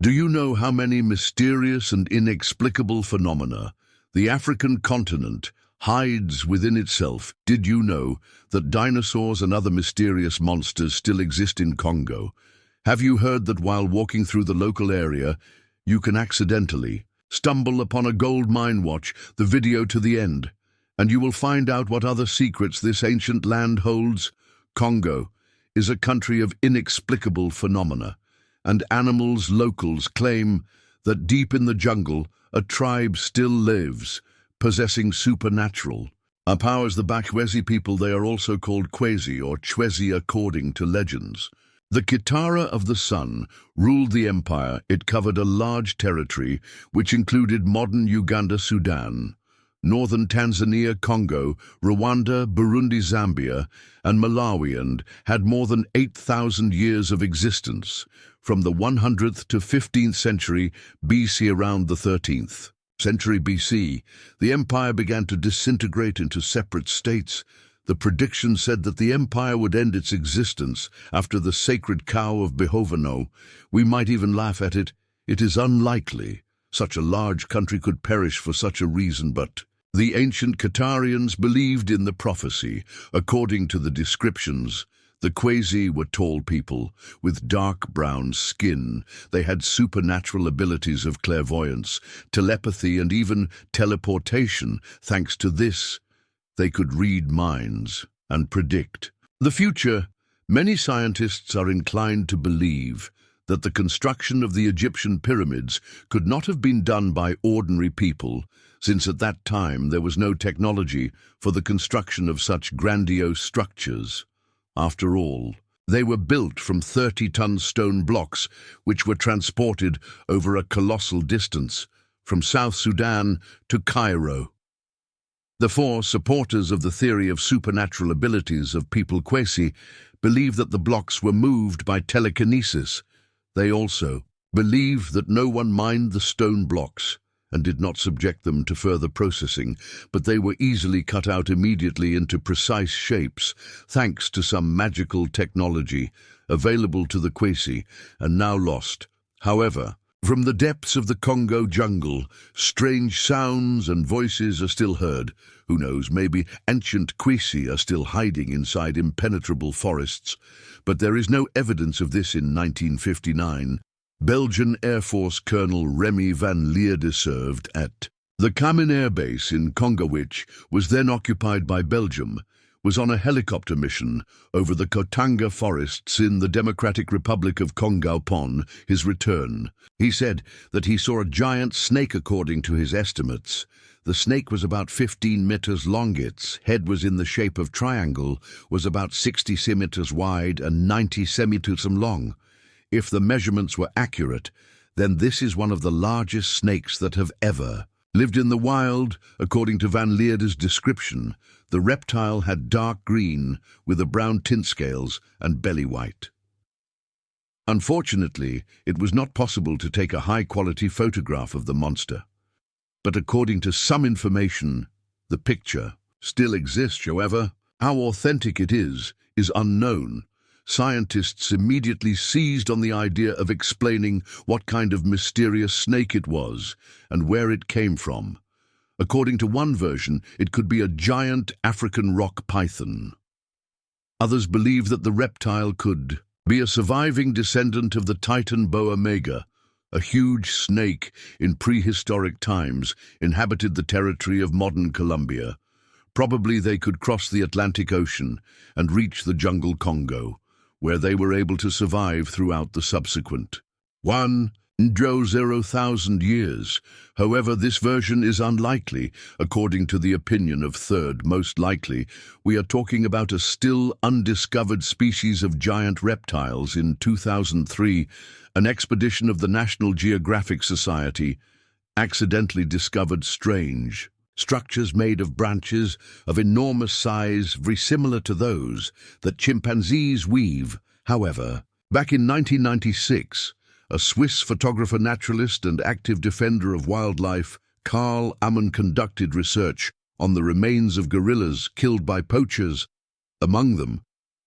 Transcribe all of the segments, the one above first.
Do you know how many mysterious and inexplicable phenomena the African continent hides within itself? Did you know that dinosaurs and other mysterious monsters still exist in Congo? Have you heard that while walking through the local area, you can accidentally stumble upon a gold mine? Watch the video to the end, and you will find out what other secrets this ancient land holds. Congo is a country of inexplicable phenomena and animals. Locals claim that deep in the jungle, a tribe still lives, possessing supernatural powers. The Bakwezi people, they are also called Kwezi or Chwezi according to legends. The Kitara of the Sun ruled the empire. It covered a large territory which included modern Uganda, Sudan, northern Tanzania, Congo, Rwanda, Burundi, Zambia, and Malawi, and had more than 8,000 years of existence, from the 100th to 15th century BC. Around the 13th century BC, the empire began to disintegrate into separate states. The prediction said that the empire would end its existence after the sacred cow of Behovano. We might even laugh at it. It is unlikely such a large country could perish for such a reason, but the ancient Qatarians believed in the prophecy. According to the descriptions, the Kwezi were tall people with dark brown skin. They had supernatural abilities of clairvoyance, telepathy, and even teleportation. Thanks to this, they could read minds and predict the future. Many scientists are inclined to believe that the construction of the Egyptian pyramids could not have been done by ordinary people, since at that time there was no technology for the construction of such grandiose structures. After all, they were built from 30-ton stone blocks which were transported over a colossal distance from South Sudan to Cairo. The four supporters of the theory of supernatural abilities of people Kwesi believe that the blocks were moved by telekinesis. They also believe that no one mined the stone blocks and did not subject them to further processing, but they were easily cut out immediately into precise shapes, thanks to some magical technology available to the Kwesi and now lost. However, from the depths of the Congo jungle, strange sounds and voices are still heard. Who knows, maybe ancient Kwesi are still hiding inside impenetrable forests. But there is no evidence of this. In 1959, Belgian Air Force Colonel Remy van Lierde served at the Kamin Air Base in Congo, which was then occupied by Belgium, was on a helicopter mission over the Kotanga forests in the Democratic Republic of Congo. Upon his return, he said that he saw a giant snake. According to his estimates, the snake was about 15 meters long. Its head was in the shape of triangle, was about 60 centimeters wide and 90 centimeters long. If the measurements were accurate, then this is one of the largest snakes that have ever lived in the wild. According to Van Lierde's description, the reptile had dark green with a brown tint scales and belly white. Unfortunately, it was not possible to take a high-quality photograph of the monster. But according to some information, the picture still exists. However, how authentic it is unknown. Scientists immediately seized on the idea of explaining what kind of mysterious snake it was and where it came from. According to one version, it could be a giant African rock python. Others believe that the reptile could be a surviving descendant of the Titan boa mega. A huge snake in prehistoric times inhabited the territory of modern Colombia. Probably they could cross the Atlantic Ocean and reach the jungle Congo, where they were able to survive throughout the subsequent 1,000 years. However, this version is unlikely. According to the opinion of third most likely, we are talking about a still undiscovered species of giant reptiles. In 2003, an expedition of the National Geographic Society accidentally discovered strange structures made of branches of enormous size, very similar to those that chimpanzees weave. However, back in 1996, a Swiss photographer, naturalist, and active defender of wildlife, Karl Ammann, conducted research on the remains of gorillas killed by poachers. Among them,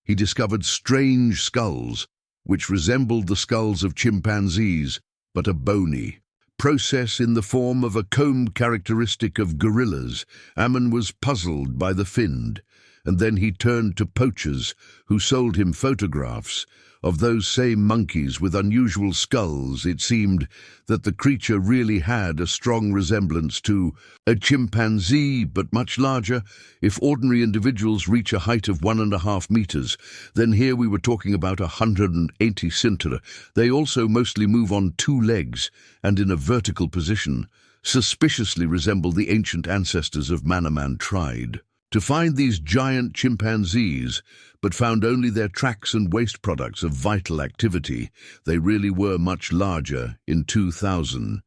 he discovered strange skulls which resembled the skulls of chimpanzees. but a bony process in the form of a comb characteristic of gorillas. Ammon was puzzled by the find, and then he turned to poachers who sold him photographs of those same monkeys with unusual skulls. It seemed that the creature really had a strong resemblance to a chimpanzee, but much larger. If ordinary individuals reach a height of 1.5 meters, then here we were talking about 180 centimeters. They also mostly move on 2 legs and in a vertical position, suspiciously resemble the ancient ancestors of Manaman tribe. To find these giant chimpanzees, but found only their tracks and waste products of vital activity. They really were much larger. In 2000,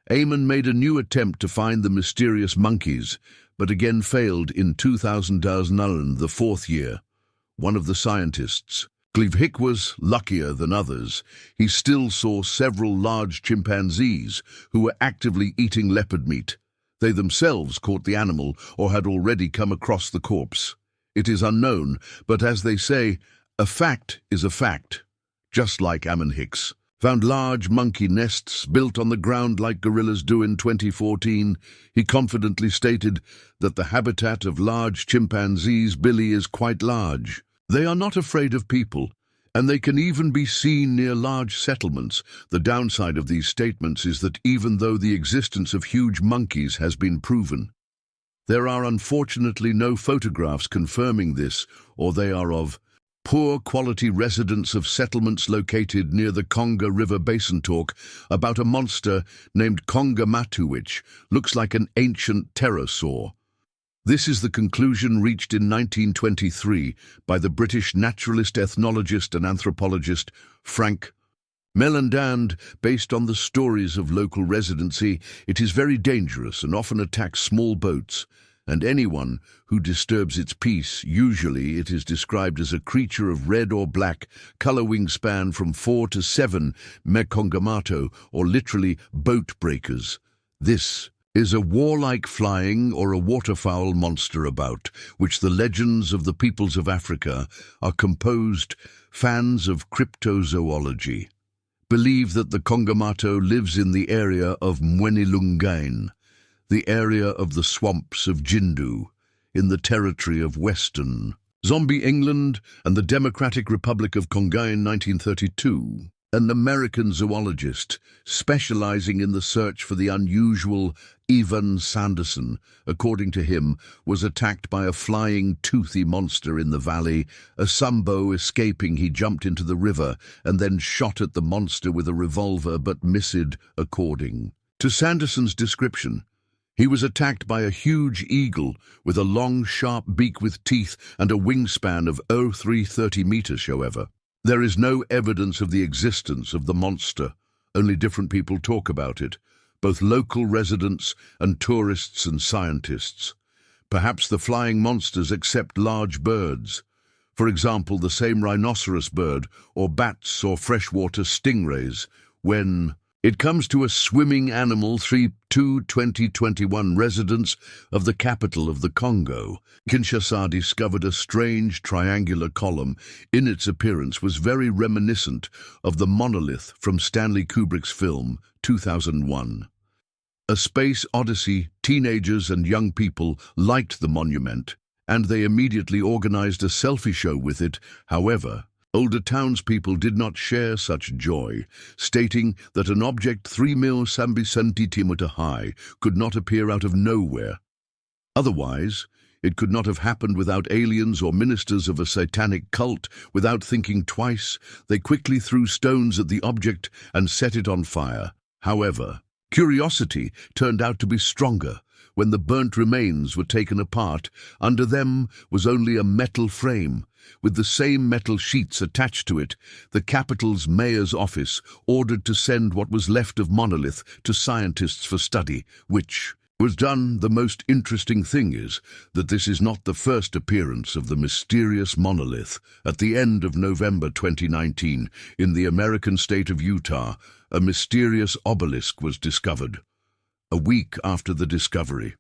Eamon made a new attempt to find the mysterious monkeys, but again failed in 2009, the 4th year. One of the scientists, Clive was luckier than others. He still saw several large chimpanzees who were actively eating leopard meat. They themselves caught the animal or had already come across the corpse. It is unknown, but as they say, a fact is a fact. Just like Ammon Hicks found large monkey nests built on the ground like gorillas do in 2014, he confidently stated that the habitat of large chimpanzees, Billy, is quite large. They are not afraid of people, and they can even be seen near large settlements. The downside of these statements is that even though the existence of huge monkeys has been proven, there are unfortunately no photographs confirming this, or they are of poor quality. Residents of settlements located near the Congo River basin talk about a monster named Congo Matu, which looks like an ancient pterosaur. This is the conclusion reached in 1923 by the British naturalist, ethnologist and anthropologist Frank Mellandand. Based on the stories of local residency, it is very dangerous and often attacks small boats and anyone who disturbs its peace. Usually it is described as a creature of red or black color, wingspan from 4 to 7 mekongamato, or literally boat breakers. This is a warlike flying or a waterfowl monster about which the legends of the peoples of Africa are composed. Fans of cryptozoology believe that the Kongomato lives in the area of Mwenilungain, the area of the swamps of Jindu, in the territory of Western Zombie England and the Democratic Republic of Congo in 1932. An American zoologist specializing in the search for the unusual Evan Sanderson, according to him, was attacked by a flying, toothy monster in the valley. A Sambo escaping, he jumped into the river and then shot at the monster with a revolver but missed. According to Sanderson's description, he was attacked by a huge eagle with a long, sharp beak with teeth and a wingspan of 330 meters. However, there is no evidence of the existence of the monster. Only different people talk about it, both local residents and tourists and scientists. Perhaps the flying monsters accept large birds. For example, the same rhinoceros bird, or bats, or freshwater stingrays. When it comes to a swimming animal, 2021 residents of the capital of the Congo, Kinshasa, discovered a strange triangular column. In its appearance was very reminiscent of the monolith from Stanley Kubrick's film 2001. A Space Odyssey. Teenagers and young people liked the monument, and they immediately organized a selfie show with it. However, older townspeople did not share such joy, stating that an object 3,000 centimeters high could not appear out of nowhere. Otherwise, it could not have happened without aliens or ministers of a satanic cult. Without thinking twice, they quickly threw stones at the object and set it on fire. However, curiosity turned out to be stronger. When the burnt remains were taken apart, under them was only a metal frame. With the same metal sheets attached to it, the capital's mayor's office ordered to send what was left of monolith to scientists for study, which was done. The most interesting thing is that this is not the first appearance of the mysterious monolith. At the end of November 2019, in the American state of Utah, a mysterious obelisk was discovered. A week after the discovery,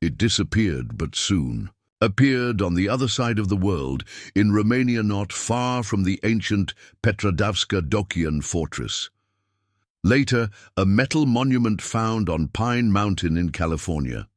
it disappeared, but soon appeared on the other side of the world, in Romania, not far from the ancient Petrodavska Dokian fortress. Later, a metal monument found on Pine Mountain in California.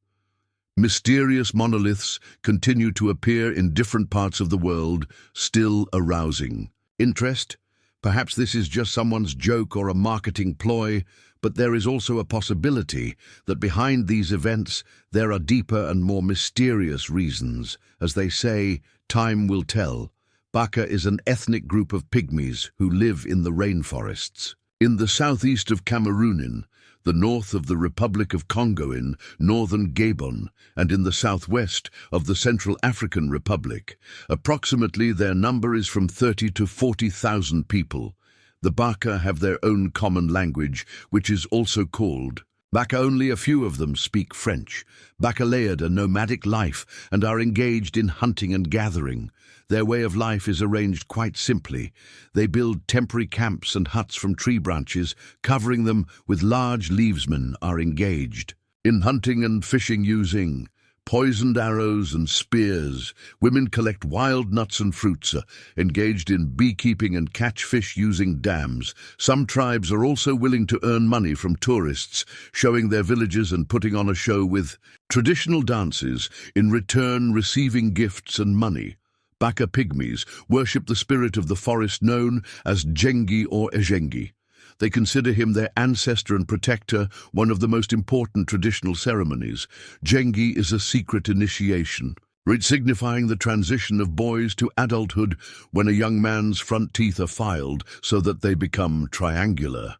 Mysterious monoliths continue to appear in different parts of the world, still arousing interest. Perhaps this is just someone's joke or a marketing ploy, but there is also a possibility that behind these events there are deeper and more mysterious reasons. As they say, time will tell. Baka is an ethnic group of pygmies who live in the rainforests. In the southeast of Cameroon, the north of the Republic of Congo in northern Gabon, and in the southwest of the Central African Republic. Approximately their number is from 30 to 40,000 people. The Baka have their own common language, which is also called Baka. Only a few of them speak French. Baka lead a nomadic life and are engaged in hunting and gathering. Their way of life is arranged quite simply. They build temporary camps and huts from tree branches, covering them with large leaves. Men are engaged in hunting and fishing using poisoned arrows and spears. Women collect wild nuts and fruits, engaged in beekeeping and catch fish using dams. Some tribes are also willing to earn money from tourists, showing their villages and putting on a show with traditional dances, in return receiving gifts and money. Baka pygmies worship the spirit of the forest known as Jengi or Ejengi. They consider him their ancestor and protector, one of the most important traditional ceremonies. Jengi is a secret initiation, signifying the transition of boys to adulthood when a young man's front teeth are filed so that they become triangular.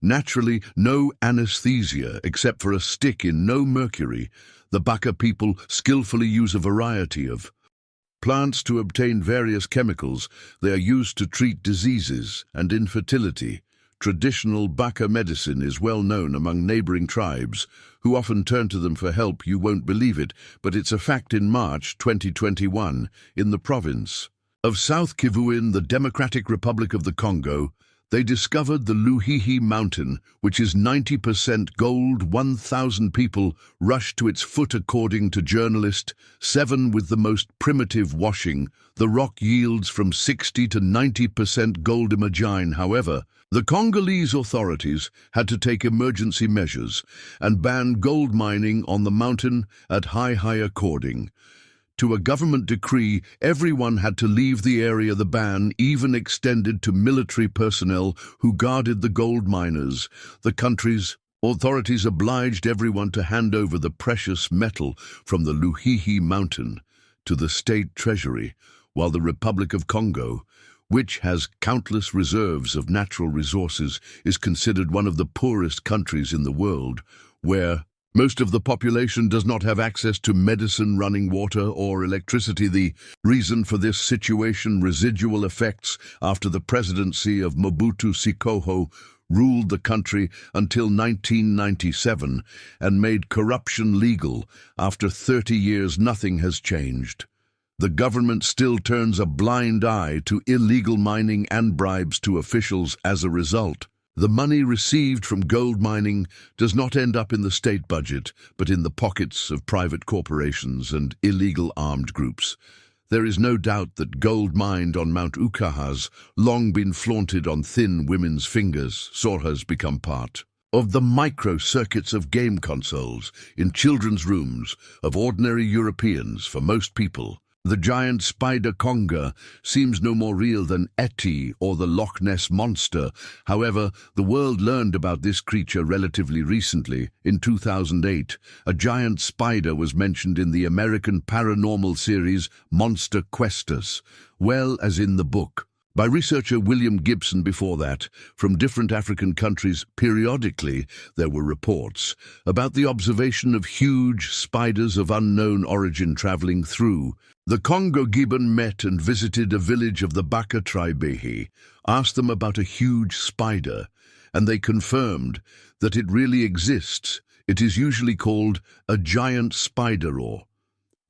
Naturally, no anesthesia except for a stick in no mercury. The Baka people skillfully use a variety of plants to obtain various chemicals. They are used to treat diseases and infertility. Traditional Baka medicine is well known among neighboring tribes, who often turn to them for help. You won't believe it, but it's a fact. In March 2021, in the province of South Kivu in the Democratic Republic of the Congo, they discovered the Luhihi mountain, which is 90% gold. 1,000 people rushed to its foot. According to journalist 7, with the most primitive washing, the rock yields from 60 to 90% gold. Imagine, however, the Congolese authorities had to take emergency measures and ban gold mining on the mountain at high. According to a government decree, everyone had to leave the area. The ban even extended to military personnel who guarded the gold miners. The country's authorities obliged everyone to hand over the precious metal from the Luhihi mountain to the state treasury, while the Republic of Congo, which has countless reserves of natural resources, is considered one of the poorest countries in the world, where most of the population does not have access to medicine, running water, or electricity. The reason for this situation: residual effects after the presidency of Mobutu Seko ruled the country until 1997 and made corruption legal. After 30 years, nothing has changed. The government still turns a blind eye to illegal mining and bribes to officials. As a result, the money received from gold mining does not end up in the state budget, but in the pockets of private corporations and illegal armed groups. There is no doubt that gold mined on Mount Uka has long been flaunted on thin women's fingers. Sore has become part of the micro-circuits of game consoles in children's rooms of ordinary Europeans. For most people, the giant spider conga seems no more real than Yeti or the Loch Ness Monster. However, the world learned about this creature relatively recently. In 2008, a giant spider was mentioned in the American paranormal series Monster Questus, well as in the book by researcher William Gibson. Before that, from different African countries, periodically there were reports about the observation of huge spiders of unknown origin traveling through the Congo. Gibbon met and visited a village of the Baka tribe. He asked them about a huge spider, and they confirmed that it really exists. It is usually called a giant spider, or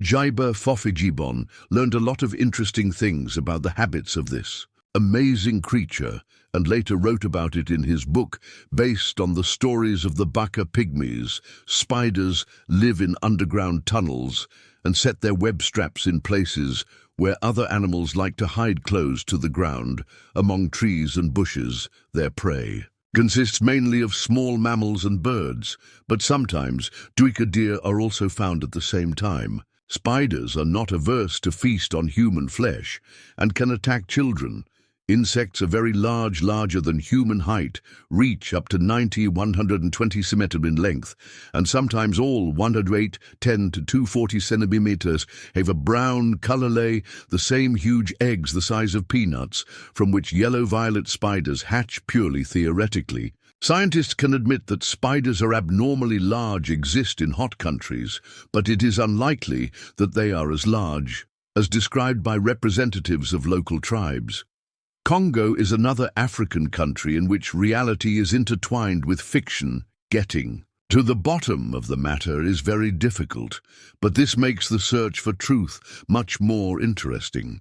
Jaiba Fofigibon learned a lot of interesting things about the habits of this amazing creature, and later wrote about it in his book based on the stories of the Baka pygmies. Spiders live in underground tunnels and set their web straps in places where other animals like to hide, close to the ground, among trees and bushes, their prey. consists mainly of small mammals and birds, but sometimes duiker deer are also found at the same time. Spiders are not averse to feast on human flesh and can attack children. Insects are very large, larger than human height, reach up to 90–120 centimeters in length, and sometimes all 108–10 to 240 centimeters have a brown color, lay the same huge eggs the size of peanuts, from which yellow-violet spiders hatch purely theoretically. Scientists can admit that spiders are abnormally large exist in hot countries, but it is unlikely that they are as large as described by representatives of local tribes. Congo is another African country in which reality is intertwined with fiction. Getting to the bottom of the matter is very difficult, but this makes the search for truth much more interesting.